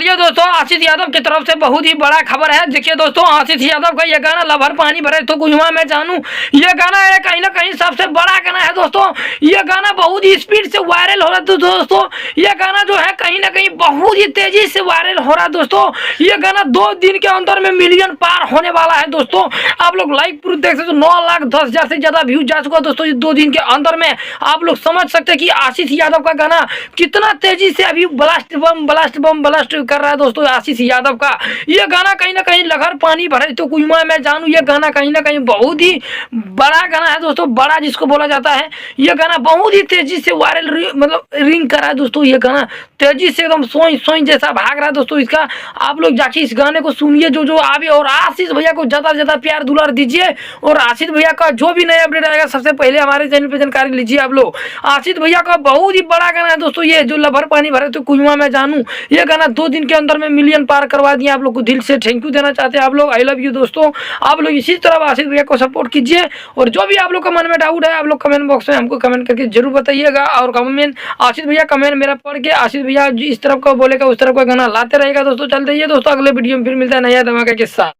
चलिए दोस्तों, आशीष यादव की तरफ से बहुत ही बड़ा खबर है। देखिए दोस्तों, आशीष यादव का ये गाना लभर पानी भरे तो कुआं में जानू, ये गाना है कहीं ना कहीं सबसे बड़ा गाना है दोस्तों। ये गाना बहुत ही स्पीड से वायरल हो रहा है दोस्तों। ये गाना जो है कहीं ना कहीं बहुत ही तेजी से वायरल हो रहा है दोस्तों। ये गाना 2 दिन के अंदर में मिलियन पार होने वाला है दोस्तों। आप लोग लाइव प्रूफ देख सकते हो, 9,10,000 से ज्यादा व्यूज जा चुका दोस्तों 2 दिन के अंदर में। आप लोग समझ सकते हैं कि आशीष यादव का गाना कितना तेजी से अभी ब्लास्ट बम कर रहा है दोस्तों। आशीष यादव का ये गाना कहीं ना कहीं लहर पानी भरे तो कुआं में जानू, ये गाना कहीं ना कहीं बहुत ही बड़ा गाना है दोस्तों। बड़ा जिसको बोला जाता है, ये गाना बहुत ही तेजी से वायरल मतलब रिंग कर रहा है दोस्तों। ये गाना तेजी से एकदम सोई सोई जैसा भाग रहा है दोस्तों इसका। आप लोग जाके इस गाने को सुनिए जो आवे, और आशीष भैया को ज्यादा से ज्यादा प्यार दुलार दीजिए। और आशीष भैया का जो भी नया अपडेट आएगा सबसे पहले हमारे चैनल पे जानकारी लीजिए आप लोग। आशीष भैया का बहुत ही बड़ा गाना है दोस्तों ये, जो लभर पानी भरे तो कुआं में जानू। ये गाना 2 दिन के अंदर में मिलियन पार करवा दिया। आप लोग को दिल से थैंक यू देना चाहते हैं आप लोग। आई लव यू दोस्तों। आप लोग इसी तरह आशीष भैया को सपोर्ट कीजिए। और जो भी आप लोग का मन में डाउट है आप लोग कमेंट बॉक्स में हमको कमेंट करके जरूर बताइएगा। और कमेंट आशीष भैया कमेंट मेरा पढ़ के आशीष भैया इस तरफ को बोलेगा उस तरफ का गाना लाते रहेगा दोस्तों। चलते ही दोस्तों, अगले वीडियो में फिर मिलता है नया धमाका के साथ।